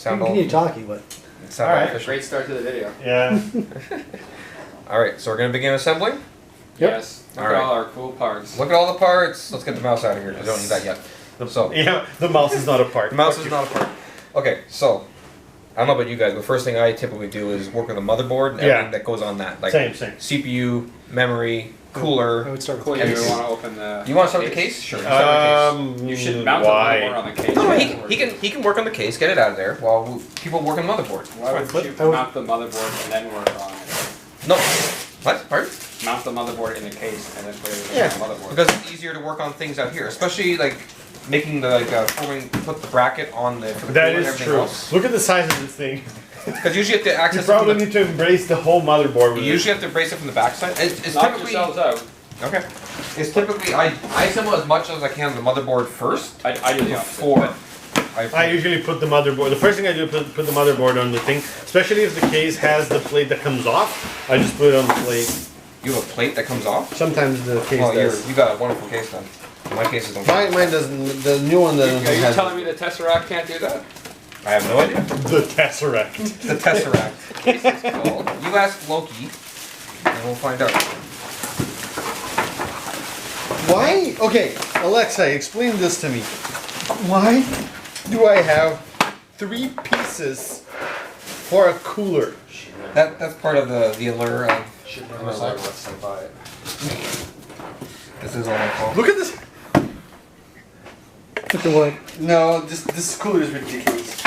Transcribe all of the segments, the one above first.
Sound all. Continue talking, but. Sound All right. official. Great start to the video. Yeah. All right, so we're gonna begin assembling. Yep. Yes. Look All at right. all our cool parts. Look at all the parts. Let's get the mouse out of here because I don't need that yet. So Yeah, the mouse is not a part. the mouse is not a part. Okay, so I don't know about you guys, but first thing I typically do is work with a motherboard and everything that goes on that, like Same. CPU, memory, I cooler. would start with Cool. You Everything. want to open the. You want to start with the case? Sure. Start with the case. You should mount the motherboard on the case. No, he can work on the case, get it out of there while people work on the motherboard. Why would But you I would- mount the motherboard and then work on it? No. What? Pardon? Mount the motherboard in the case and then put it in Yeah, the motherboard. because it's easier to work on things out here, especially like making the put the bracket on the. For the That cooler and is everything true. else. Look at the size of this thing. Because usually you have to You access. probably it from need to embrace the whole motherboard the, with you usually have to brace it from the backside. It's Knock typically yourselves out. okay. It's typically I assemble as much as I can on the motherboard first I do the opposite. before. I usually put the motherboard. The first thing I do is put the motherboard on the thing. Especially if the case has the plate that comes off. I just put it on the plate. You have a plate that comes off. Sometimes the case Well, does. you got a wonderful case then. My cases don't. Mine doesn't. The new one doesn't. Are you have- telling me the Tesseract can't do that? I have no idea. The Tesseract. The Tesseract case is called. You ask Loki, and we'll find out. Why? Okay, Alexa, explain this to me. Why do I have 3 pieces for a cooler? That's part of the allure of. Should never let us buy it. This is all my fault. Look at this. Look at what? No, this cooler is ridiculous.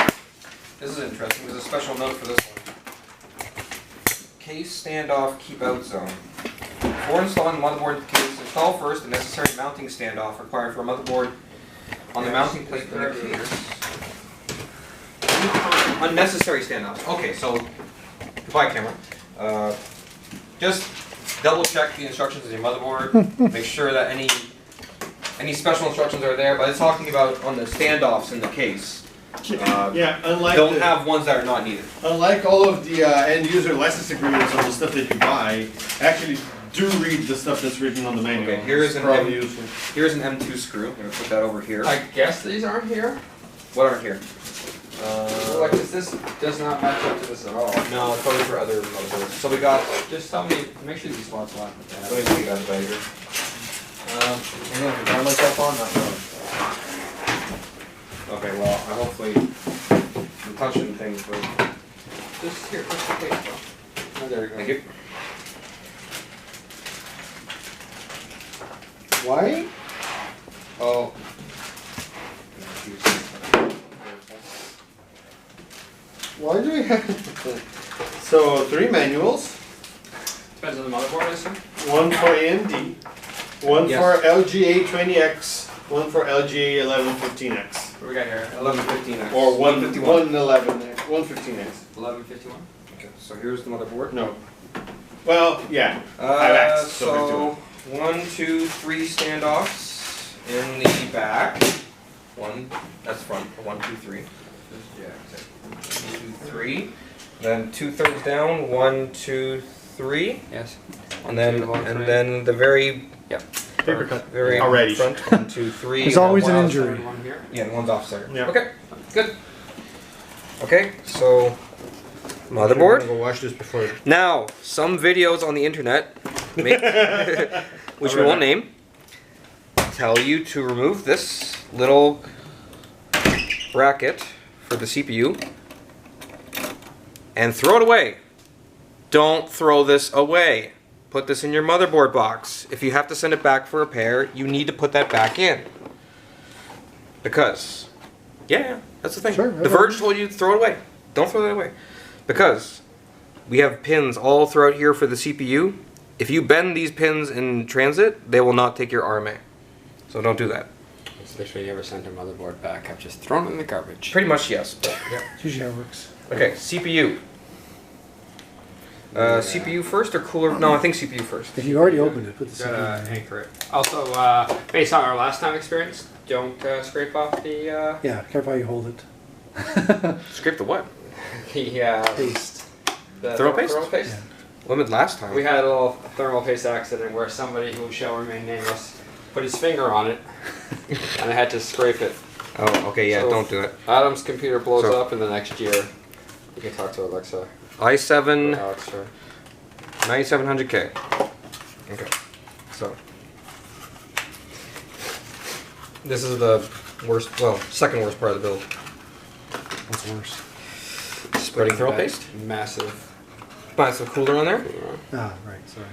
This is interesting. There's a special note for this one. Case standoff keep out zone. Before installing the motherboard into the case, install first the necessary mounting standoff required for a motherboard on the mounting plate in the case. Unnecessary standoffs. Okay, so goodbye camera. Just double check the instructions of your motherboard. Make sure that any special instructions are there. But it's talking about on the standoffs in the case. Yeah, unlike Don't have ones that are not needed. Unlike all of the end user license agreements on the stuff that you buy, actually do read the stuff that's written on the manual. Okay, here's It's an probably M- useful. Here's an M2 screw. I'm gonna put that over here. I guess these aren't here. What aren't here? Like, this does not match up to this at all. No, it's probably for other motherboards. So we got. Just tell me, make sure these slots line with Let me that. see you guys right here. I'm gonna turn myself on. Not really. Okay, well, I hopefully I'm touching things, but Just here, push the tape, bro. Oh, there we go. thank you. Why? Oh. Why do we have... So, 3 manuals. Depends on the motherboard, I assume. One for AMD. One Yes. for LGA 20X. One for LGA 1115X. What do we got here? 1115X. Or 151. 111X. 115X. 1151. Okay, so here's the motherboard. No. Well, yeah. 5X, so So 1, 2, 3 standoffs in the back. One, that's front. 1, 2, 3. Yeah. 1, 2, 3. Then 2/3 down. 1, 2, 3. Yes. And then two, one, three. the very Paper cut. very Already. front. 1, 2, 3. There's and always one an outside. injury. One here. Yeah, and one's off center. Yeah. Okay, good. Okay, so I'm motherboard. gonna go watch this before. Now, some videos on the internet, which we won't name, tell you to remove this little bracket for the CPU and throw it away. Don't throw this away. Put this in your motherboard box. If you have to send it back for repair, you need to put that back in. Because, yeah, that's the thing. Sure, The Verge told you to throw it away. Don't throw that away. Because we have pins all throughout here for the CPU. If you bend these pins in transit, they will not take your RMA. So don't do that. It's literally, you ever sent a motherboard back, I've just thrown it in the garbage. Pretty much yes. But, yeah. It's usually how it works. Okay, CPU. CPU first or cooler? No, I think CPU first. If you already opened it, put the Gotta CPU in. anchor it. Also, based on our last time experience, don't scrape off the Yeah, careful how you hold it. Scrape the what? Paste. the Thermal paste? Thermal paste. Yeah. When did last time? We had a little thermal paste accident where somebody who shall remain nameless put his finger on it, and I had to scrape it. Oh, okay, yeah, So- don't do it. Adam's computer blows So- up in the next year. You can talk to Alexa. Or i7 Alex, sorry. 9700K. Okay, so this is the worst, well, second worst part of the build. What's worse? Spreading thermal paste. Massive. Buy some cooler on there. Ah, right. Sorry.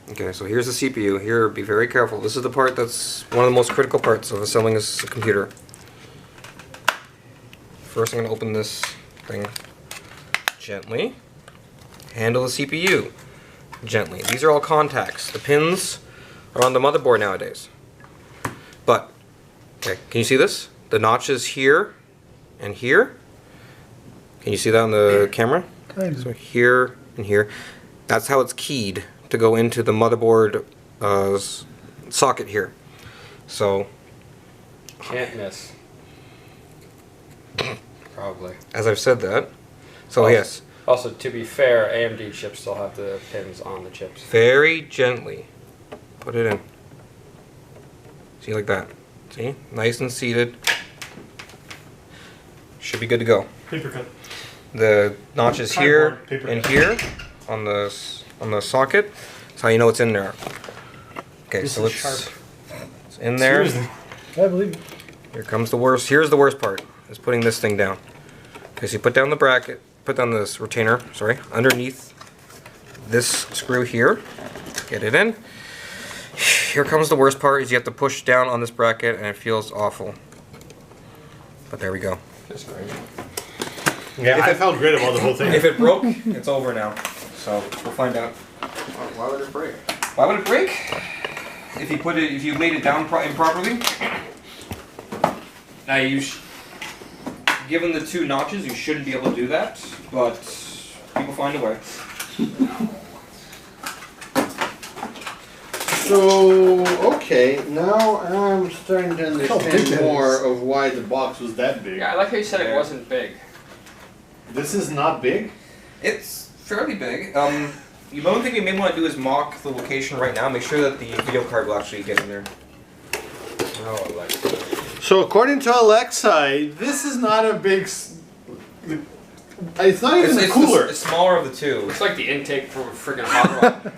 Okay, so here's the CPU. Here, be very careful. This is the part that's one of the most critical parts of assembling this computer. First, I'm going to open this thing gently. Handle the CPU gently. These are all contacts. The pins are on the motherboard nowadays. But, okay, can you see this? The notches here and here. Can you see that on the camera? Kind So of. here and here. That's how it's keyed to go into the motherboard socket here. So, Can't miss. Probably. as I've said that, so Also- yes, Also, to be fair, AMD chips still have the pins on the chips. very gently put it in. See, like that. See? Nice and seated. Should be good to go. Paper cut. The notches here Cardboard, paper and cut. here on the socket. That's how you know it's in there. Okay, This so is it's, sharp. it's in there. Seriously. I believe. Here comes the worst. Here's the worst part, is putting this thing down. Okay, so you put down the bracket, put down this retainer, sorry, underneath this screw here. Get it in. Here comes the worst part, is you have to push down on this bracket and it feels awful. But there we go. Just great. Yeah, I felt great about the whole thing. If it broke, it's over now. So we'll find out. Why would it break? Why would it break? If you laid it down improperly. Now given the two notches, you shouldn't be able to do that, but people find a way. So, okay, now I'm starting to big understand that more is. of why the box was that big. Yeah, I like how you said it Yeah. wasn't big. This is not big? It's fairly big. The only thing you may want to do is mock the location right now. Make sure that the video card will actually get in there. Oh, Alexa. So according to Alexa, this is not a big... It's not even a cooler. It's smaller of the two. It's like the intake for a friggin' hot rod.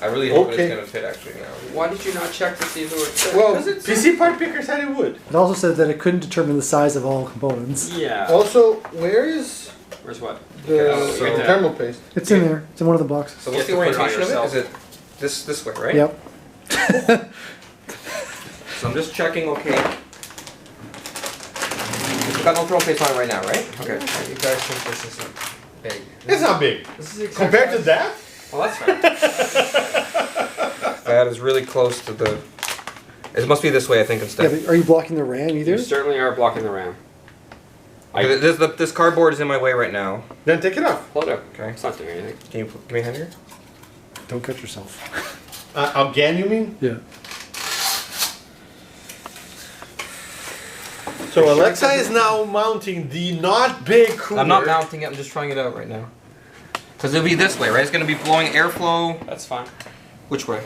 I really hope Okay. it's gonna fit actually now. Why did you not check to see if it would fit? Well, Because it's- PC part picker said it would. It also said that it couldn't determine the size of all components. Yeah. Also, where is Where's what? the so- right there. thermal paste? It's in there. It's in one of the boxes. So You what's have the to put it on orientation of it? Is yourself. it this way, right? Yep. So I'm just checking. Okay. We've got no thermal paste on it right now, right? Okay. You guys think this isn't big? It's not big. This is the exact Compared to size- that? Well, that's fine. That is really close to the. It must be this way, I think, Yeah, instead. but are you blocking the RAM either? You certainly are blocking the RAM. Okay, this cardboard is in my way right now. Then take it off. Hold up. Okay. It's not doing anything. Can you give me a hand here? Don't cut yourself. Again, you mean? Yeah. So Alexa is now mounting the not big cooler. I'm not mounting it. I'm just trying it out right now. Because it'll be this way, right? It's going to be blowing airflow. That's fine. Which way?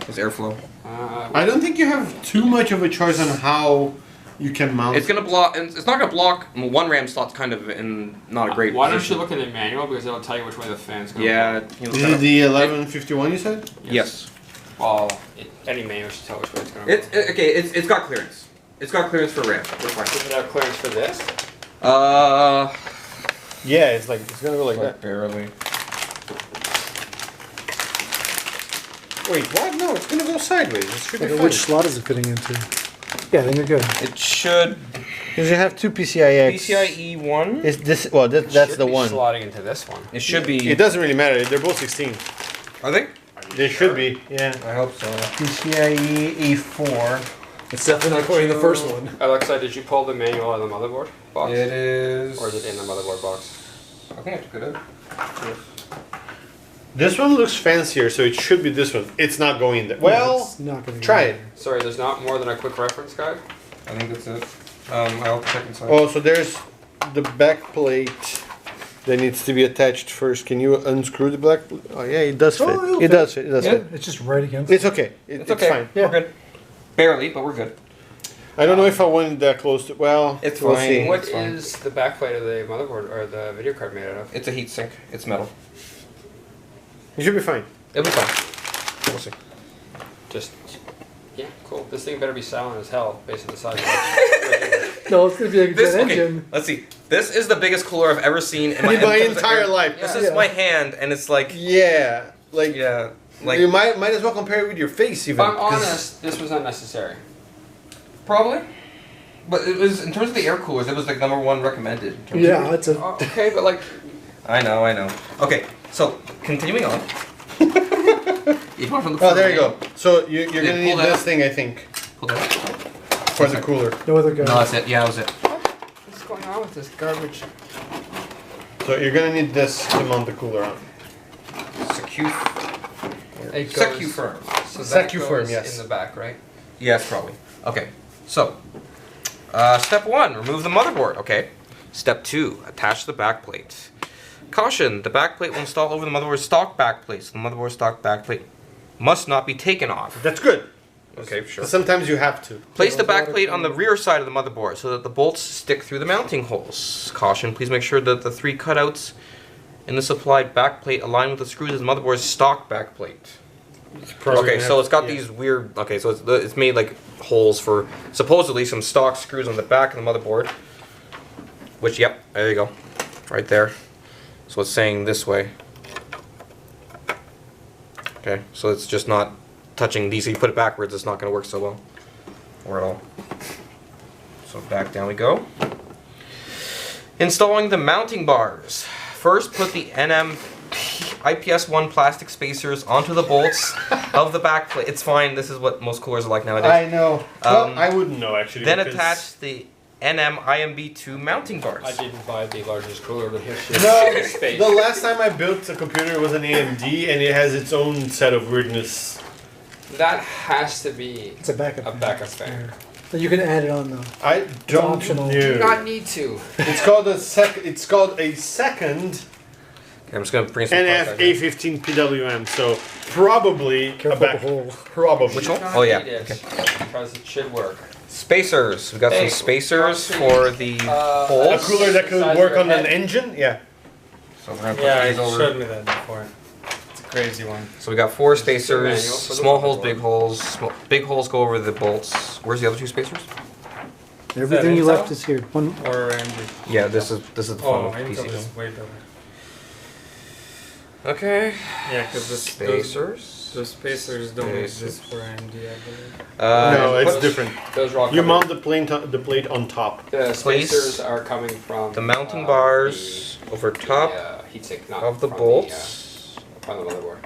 Is airflow. I don't think you have too much of a choice on how you can mount. It's going to block. It's not going to block. One RAM slot's kind of in not a great Why don't you position. look in the manual because it'll tell you which way the fan's going. Yeah. You know, Is it the 1151 you said? Yes. Well, any manual should tell which way it's going. Okay. It's got clearance. It's got clearance for RAM. We're fine. Does it have clearance for this? Yeah, it's like it's gonna go like that. Barely. Wait, what? No, it's gonna go sideways. It should be Okay, fine. which slot is it fitting into? Yeah, then you're good. It should. Because you have two PCIe. PCIe 1. Is this? Well, that's Should the be one. slotting into this one. It should be. It doesn't really matter. They're both 16. Are they? They should be. Yeah. I hope so. PCIe A4. It's definitely not quoting the first one. Alexa, did you pull the manual out of the motherboard box? It is. Or is it in the motherboard box? I think I took it out. This one looks fancier, so it should be this one. It's not going there. Well, It's not gonna try go it. Sorry, there's not more than a quick reference guide? I think that's it. I'll check inside. Oh, so there's the back plate that needs to be attached first. Can you unscrew the back? Oh yeah, it does fit. Oh, it'll It fit. does fit. It does Yeah. fit. It's just right against. It's okay. It's it's okay. fine. We're good. Barely, but we're good. I don't know if I wanted that close to. Well, It's we'll fine. see. What It's fine. is the backplate of the motherboard or the video card made out of? It's a heat sink. It's metal. You should be fine. It'll be fine. We'll see. Just, yeah, cool. This thing better be silent as hell based on the size of it. No, it's gonna be like a This jet okay. engine. Let's see. This is the biggest cooler I've ever seen in In my terms of entire air- life. This Yeah. is my hand, and it's like Yeah, like yeah, like you might as well compare it with your face If even. I'm 'cause- honest, this was unnecessary. probably. But it was in terms of the air coolers, it was like #1 recommended. in terms Yeah, of- it's a. Okay, but like, I know. Okay, so continuing on. You want to look Oh, for there a you name? go. So you're Yeah, gonna pull need that this up. thing, I think, Pull that up. for the cooler. No other guy. No, that's it. Yeah, that was it. what's going on with this garbage? So you're gonna need this to mount the cooler on. Secure. It Secu firm. So that Secu-firm, goes yes. in the back, right? Yes, probably. Okay, so step 1, remove the motherboard. Okay. Step 2, attach the backplate. Caution: the backplate will install over the motherboard's stock backplate. So the motherboard's stock backplate must not be taken off. That's good. Okay, sure. But sometimes you have to. Place the Yeah, water backplate on the rear side of the motherboard so that the bolts stick through the mounting holes. Caution: please make sure that the 3 cutouts in the supplied backplate align with the screws of the motherboard's stock backplate. Okay, so it's got these weird. Okay, so it's made like holes for supposedly some stock screws on the back of the motherboard. Which, yep, there you go, right there. So it's saying this way. Okay, so it's just not touching these. So you put it backwards, it's not going to work so well, or at all. So back down we go. Installing the mounting bars. First, put the IPS1 plastic spacers onto the bolts of the backplate. It's fine. This is what most coolers are like nowadays. I know. Well, Um, I wouldn't know actually. Then because- attach the IMB2 mounting bars. I didn't buy the largest cooler, but here's your No, space. the last time I built a computer it was an AMD, and it has its own set of weirdness. That has to be It's a backup. a backup fan. Yeah. But you can add it on though. I don't optional. Do know. not need to. It's called a second Okay, I'm just gonna bring some parts out here. NF-A15 PWM. So probably Careful a with the back. hole. Probably. Which one? Do not Oh, yeah, need it, okay. Because it should work. Spacers. We got Hey, some spacers for the A holes. cooler that could Size of work your on an head. engine. Yeah. So we're gonna put Yeah, these you over. showed me that before. It's a crazy one. So we got 4 This is the spacers. manual for the Small holes, motherboard. big holes. Big holes go over the bolts. Where's the other 2 spacers? Everything you Intel? left is here. One. Or AMD. Yeah, this is the Oh, final Intel PC. is way better. Okay. Yeah, because Spacers. those spacers don't Spacers. exist for AMD, I believe. No, it's put different. Those are all You coming. mount the plate on top. The Place spacers are coming from the mounting bars over top the heatsink, not of the from bolts from the motherboard.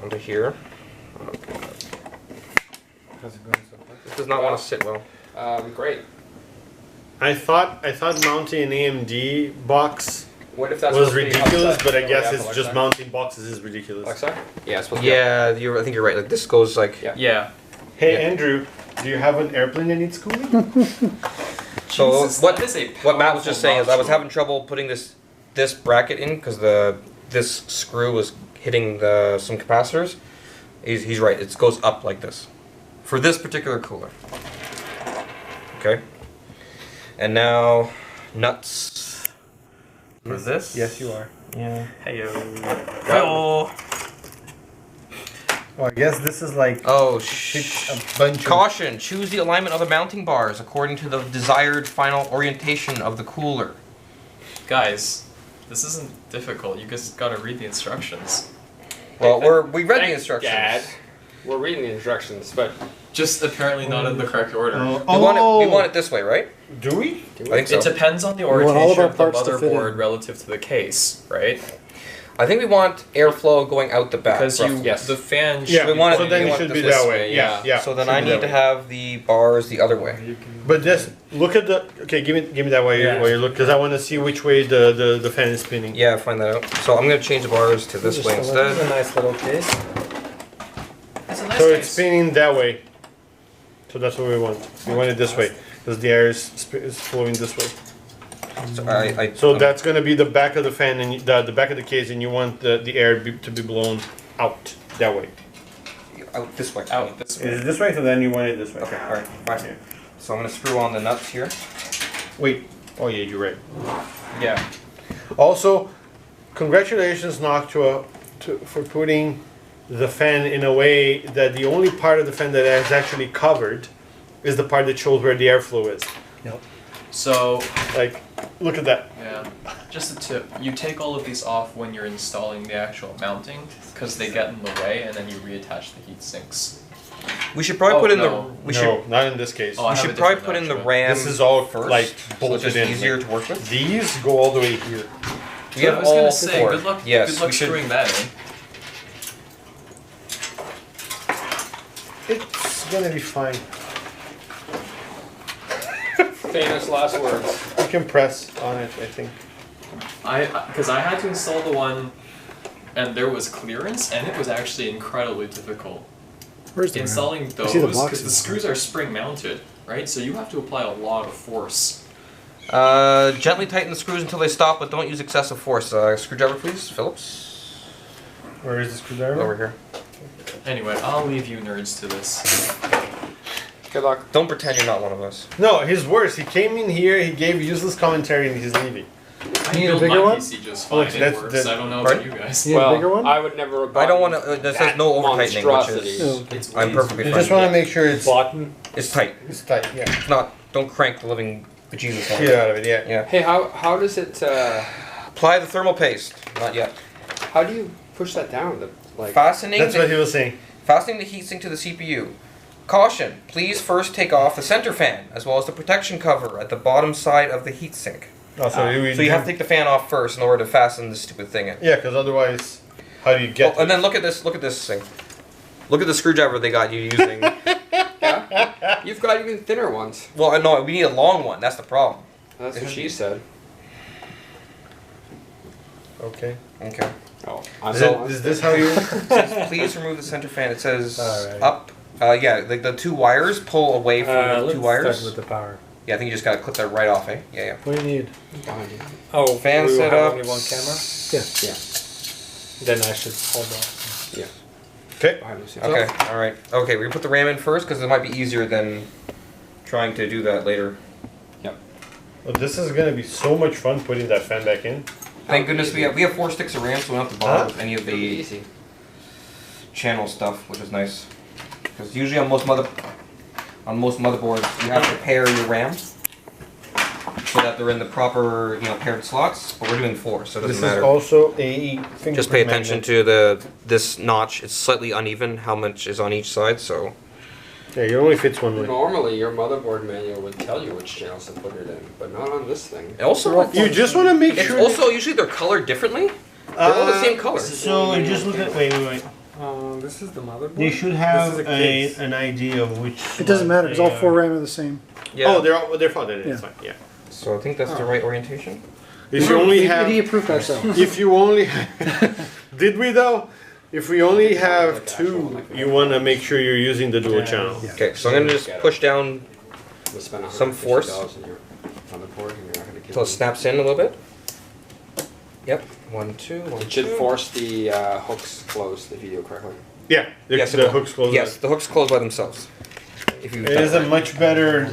onto here. How's it going so far? This does not want to sit well. Great. I thought mounting an AMD box What if that's was supposed to be ridiculous, upside- but I oh, guess yeah, it's Alexa. just mounting boxes is ridiculous. Alexa? Yeah, it's supposed to be Yeah, I think you're right. Like this goes like. Yeah. Yeah. Hey Yeah. Andrew, do you have an airplane that needs cooling? So Jesus, what that is a what Matt was just saying is I was powerful having trouble putting this bracket in because this screw was hitting some capacitors. He's right. It goes up like this for this particular cooler. Okay. And now nuts for this. Yes, you are. Yeah. Heyo. Well, I guess this is like Oh a bunch of Caution! Choose the alignment of the mounting bars according to the desired final orientation of the cooler. Guys, this isn't difficult. You just gotta read the instructions. Well, we read the Thanks, instructions. Dad. We're reading the instructions, but Just apparently not in the correct order. We want it this way, right? Do we? I think so. It depends on the want all of orientation our of the parts to fit motherboard in. relative to the case, right? I think we want airflow going out the back. Because you, roughly. Yes. the fan. Yeah. We want it- so then we it want should it be this that way, way. Yeah. yeah. Yeah. So then should I be need that to way. have the bars the other way. But just look at the. Okay, give me that way. Yeah. While you look, because I want to see which way the fan is spinning. Yeah, find that out. So I'm gonna change the bars to this Just way select This is instead. a nice little case. It's a nice So case. it's spinning that way. So that's what we want. We want it this way because the air is flowing this way. So So that's gonna be the back of the fan and the back of the case, and you want the air to be blown out that way. out this way. Out this Is way. it this way? So then you want it this way. Okay, all right, fine. So I'm gonna screw on the nuts here. Wait. Oh yeah, you're right. Yeah. Also, congratulations, Noctua, for putting the fan in a way that the only part of the fan that is actually covered is the part that shows where the airflow is. Yep. So, Like, look at that. yeah, just a tip. You take all of these off when you're installing the actual mounting, because they get in the way, and then you reattach the heat sinks. We should probably Oh, put in no. the. No, not in this case. Oh, I We have should a probably different put in the notch, RAM. This is all first, like so it's bolted just in. easier like, to work with. These go all the way here. We have I was all gonna say, four. good luck. Yes, good luck we should. screwing that in. It's gonna be fine. Famous last words. You can press on it, I think. Because I had to install the one, and there was clearance, and it was actually incredibly difficult. Where's the Installing I those, see the because boxes. the screws are spring mounted, right? So you have to apply a lot of force. Gently tighten the screws until they stop, but don't use excessive force. Screwdriver, please, Phillips. Where is the screwdriver? Over here. Anyway, I'll leave you nerds to this. Good luck. Don't pretend you're not one of us. No, his worse. He came in here, he gave useless commentary, and he's leaving. I need a built bigger my one? PC just Oh, fine. It that's- works. that- I don't know Pardon? about you guys. You need a Well, bigger one? I would never have I don't gotten want to. That says no over tightening, which monstrosity. is. Oh, okay. It's I'm way perfectly I fine. just want to make sure it's Button. It's tight. it's tight. Yeah. It's not. Don't crank the living bejesus out of Get it. out of it. Yeah. Yeah. Hey, how does it? Apply the thermal paste. Not yet. How do you push that down? Like, Fastening. That's the, what he was saying. Fastening the heatsink to the CPU. Caution: please first take off the center fan as well as the protection cover at the bottom side of the heatsink. Oh, so So you have to take the fan off first in order to fasten this stupid thing in. Yeah, because otherwise, how do you get? Oh, and then look at this. Look at this thing. Look at the screwdriver they got you using. yeah, you've got even thinner ones. Well, no, we need a long one. That's the problem. That's what she said. Okay. Okay. Oh, I'm Is this how you? It says, please remove the center fan. It says Alright. up. Yeah, like the two wires pull away from the Let's two wires. start with the power. Yeah, I think you just gotta clip that right off, eh? Yeah, yeah. What do you need? behind you? Oh, Fan we will set have up. only one camera. Yeah. Then I should hold off. Yeah. Okay. Behind us, yeah. Okay, all right. Okay, we're gonna put the RAM in first because it might be easier than trying to do that later. Well, this is gonna be so much fun putting that fan back in. Thank goodness we have 4 sticks of RAM, so we don't have to bother with any of It'll be the easy. channel stuff, which is nice. Because usually on most motherboards, you have to pair your RAM so that they're in the proper, paired slots. But we're doing 4, so it This doesn't is matter. also a fingerprint Just pay attention magnet. to this notch. It's slightly uneven how much is on each side, so Yeah, it only fits one way. Normally, your motherboard manual would tell you which channels to put it in, but not on this thing. and also You just want to make it's sure. also usually they're colored differently. They're all the same color. So just look at wait. This is the motherboard. They should This have is a case. an idea of which. It doesn't matter because all 4 RAM are the same. Yeah. Oh, they're fine. Then it's Yeah. fine. Yeah. So I think that's the right orientation. If you only have. Idiot proof ourselves. If you only. Did we though? If we only have 2, you want to make sure you're using the dual channel. Yeah. Okay, so I'm gonna just push down We'll spend Some force. $150 in your motherboard, and you're not gonna get until it snaps in a little bit. Yep. 1, 2, 1, It should 2. force the hooks closed if you do it correctly. Yeah, Yes, it the will. hooks close. Yes, the hooks close by themselves. If you. It is a much better